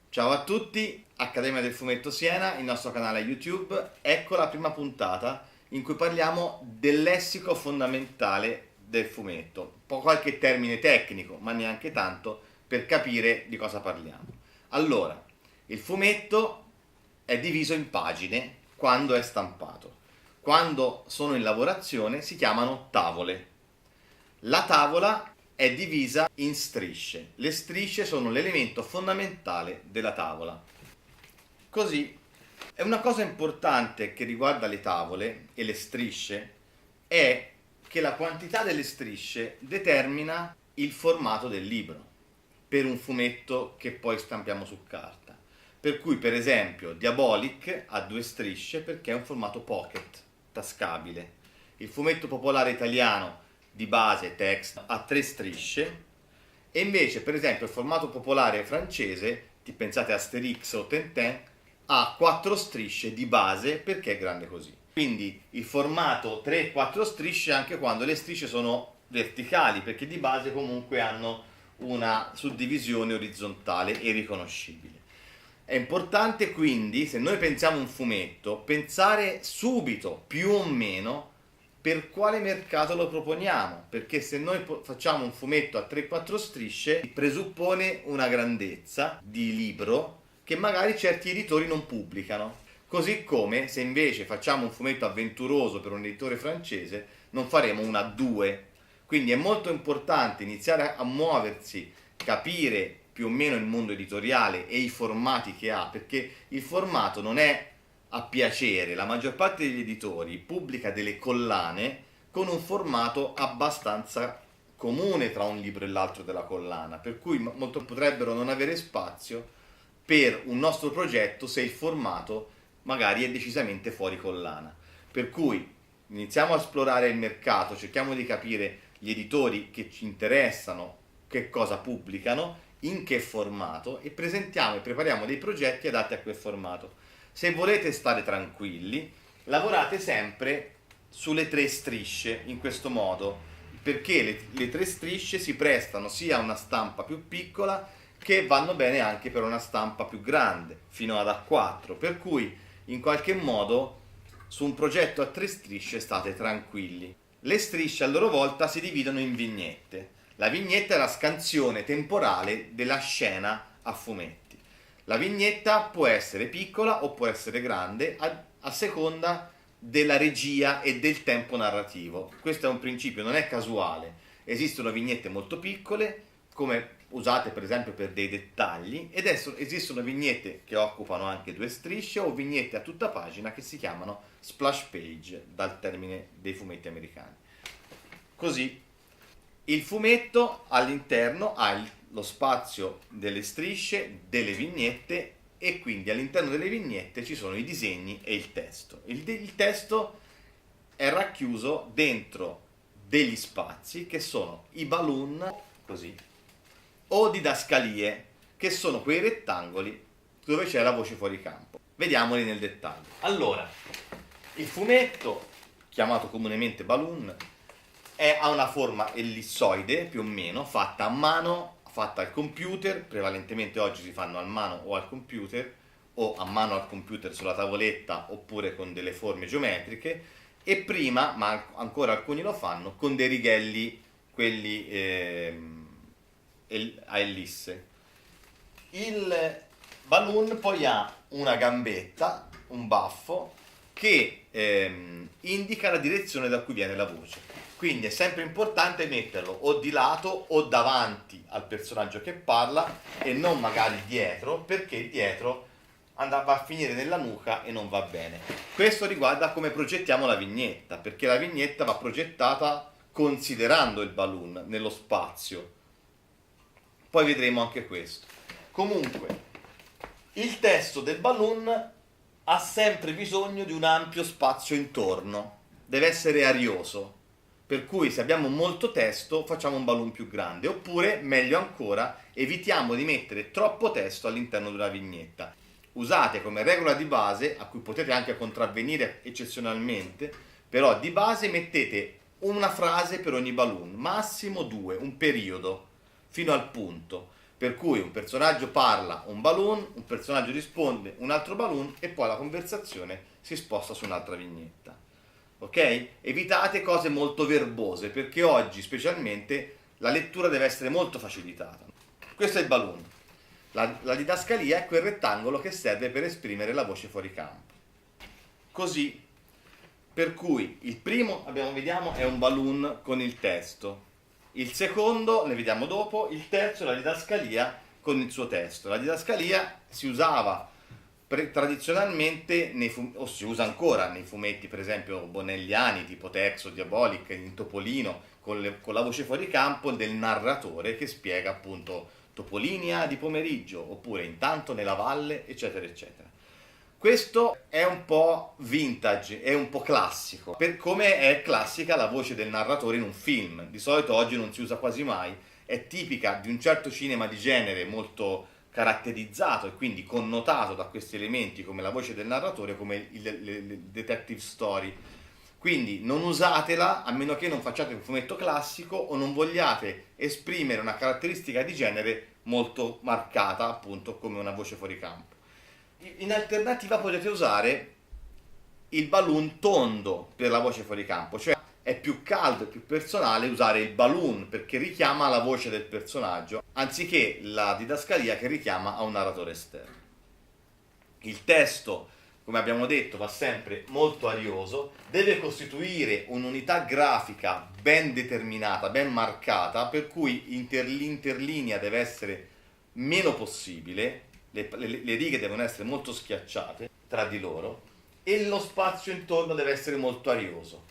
Ciao a tutti, Accademia del Fumetto Siena, il nostro canale YouTube. Ecco la prima puntata in cui parliamo del lessico fondamentale del fumetto. Un po' qualche termine tecnico, ma neanche tanto, per capire di cosa parliamo. Allora, il fumetto è diviso in pagine quando è stampato. Quando sono in lavorazione si chiamano tavole. La tavola è divisa in strisce. Le strisce sono l'elemento fondamentale della tavola. Così, è una cosa importante che riguarda le tavole e le strisce è che la quantità delle strisce determina il formato del libro per un fumetto che poi stampiamo su carta. Per cui, per esempio, Diabolic ha 2 strisce perché è un formato pocket, tascabile. Il fumetto popolare italiano di base text ha 3 strisce e invece per esempio il formato popolare francese, pensate a Asterix o Tintin, ha 4 strisce di base perché è grande così. Quindi il formato 3-4 strisce anche quando le strisce sono verticali, perché di base comunque hanno una suddivisione orizzontale e riconoscibile. È importante quindi, se noi pensiamo un fumetto, pensare subito più o meno per quale mercato lo proponiamo, perché se noi facciamo un fumetto a 3-4 strisce presuppone una grandezza di libro che magari certi editori non pubblicano, così come se invece facciamo un fumetto avventuroso per un editore francese non faremo una 2. Quindi è molto importante iniziare a muoversi, capire più o meno il mondo editoriale e i formati che ha, perché il formato non è a piacere. La maggior parte degli editori pubblica delle collane con un formato abbastanza comune tra un libro e l'altro della collana, per cui molto potrebbero non avere spazio per un nostro progetto se il formato magari è decisamente fuori collana. Per cui iniziamo a esplorare il mercato, cerchiamo di capire gli editori che ci interessano, che cosa pubblicano, in che formato, e presentiamo e prepariamo dei progetti adatti a quel formato. Se volete stare tranquilli, lavorate sempre sulle 3 strisce in questo modo, perché le 3 strisce si prestano sia a una stampa più piccola che vanno bene anche per una stampa più grande, fino ad A4, per cui in qualche modo su un progetto a 3 strisce state tranquilli. Le strisce a loro volta si dividono in vignette. La vignetta è la scansione temporale della scena a fumetti. La vignetta può essere piccola o può essere grande a seconda della regia e del tempo narrativo. Questo è un principio, non è casuale. Esistono vignette molto piccole, come usate per esempio per dei dettagli, ed esistono vignette che occupano anche 2 strisce o vignette a tutta pagina che si chiamano splash page, dal termine dei fumetti americani. Così il fumetto all'interno ha lo spazio delle strisce, delle vignette, e quindi all'interno delle vignette ci sono i disegni e il testo. Il testo è racchiuso dentro degli spazi che sono i balloon, così, o didascalie, che sono quei rettangoli dove c'è la voce fuori campo. Vediamoli nel dettaglio. Allora, il fumetto, chiamato comunemente balloon, ha una forma ellissoide più o meno, fatta a mano, fatta al computer. Prevalentemente oggi si fanno a mano o al computer, o a mano al computer sulla tavoletta, oppure con delle forme geometriche, e prima, ma ancora alcuni lo fanno, con dei righelli, quelli a ellisse. Il balloon poi ha una gambetta, un baffo, che indica la direzione da cui viene la voce. Quindi è sempre importante metterlo o di lato o davanti al personaggio che parla e non magari dietro, perché dietro va a finire nella nuca e non va bene. Questo riguarda come progettiamo la vignetta, perché la vignetta va progettata considerando il balloon nello spazio. Poi vedremo anche questo. Comunque, il testo del balloon ha sempre bisogno di un ampio spazio intorno, deve essere arioso. Per cui se abbiamo molto testo facciamo un balloon più grande, oppure, meglio ancora, evitiamo di mettere troppo testo all'interno di una vignetta. Usate come regola di base, a cui potete anche contravvenire eccezionalmente, però di base mettete una frase per ogni balloon, massimo 2, un periodo, fino al punto. Per cui un personaggio parla un balloon, un personaggio risponde un altro balloon e poi la conversazione si sposta su un'altra vignetta. Ok? Evitate cose molto verbose perché oggi specialmente la lettura deve essere molto facilitata. Questo è il balloon. La didascalia è quel rettangolo che serve per esprimere la voce fuori campo. Così, per cui il primo, vediamo, è un balloon con il testo. Il secondo, ne vediamo dopo, il terzo è la didascalia con il suo testo. La didascalia si usava tradizionalmente, o si usa ancora nei fumetti, per esempio bonelliani, tipo Tex o Diabolic, in Topolino, con la voce fuori campo del narratore che spiega appunto Topolinia di pomeriggio, oppure intanto nella valle, eccetera, eccetera. Questo è un po' vintage, è un po' classico, per come è classica la voce del narratore in un film. Di solito oggi non si usa quasi mai, è tipica di un certo cinema di genere molto caratterizzato e quindi connotato da questi elementi come la voce del narratore, come le detective story. Quindi non usatela a meno che non facciate un fumetto classico o non vogliate esprimere una caratteristica di genere molto marcata, appunto come una voce fuori campo. In alternativa potete usare il balloon tondo per la voce fuori campo, cioè è più caldo e più personale usare il balloon perché richiama la voce del personaggio anziché la didascalia che richiama a un narratore esterno. Il testo, come abbiamo detto, va sempre molto arioso, deve costituire un'unità grafica ben determinata, ben marcata, per cui l'interlinea deve essere meno possibile, le righe devono essere molto schiacciate tra di loro e lo spazio intorno deve essere molto arioso.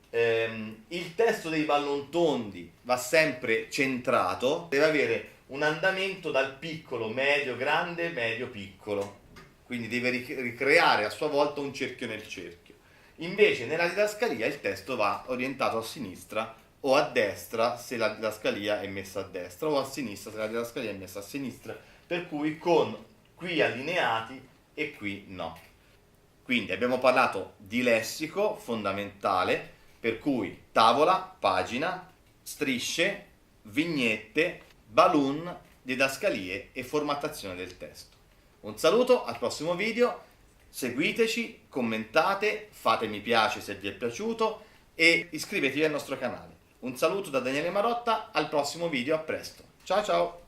Il testo dei balloon tondi va sempre centrato, deve avere un andamento dal piccolo, medio, grande, medio, piccolo, quindi deve ricreare a sua volta un cerchio nel cerchio. Invece nella didascalia il testo va orientato a sinistra o a destra se la didascalia è messa a destra o a sinistra se la didascalia è messa a sinistra, per cui con qui allineati e qui no. Quindi abbiamo parlato di lessico fondamentale, per cui tavola, pagina, strisce, vignette, balloon, didascalie e formattazione del testo. Un saluto, al prossimo video, seguiteci, commentate, fate mi piace se vi è piaciuto e iscrivetevi al nostro canale. Un saluto da Daniele Marotta, al prossimo video, a presto. Ciao ciao!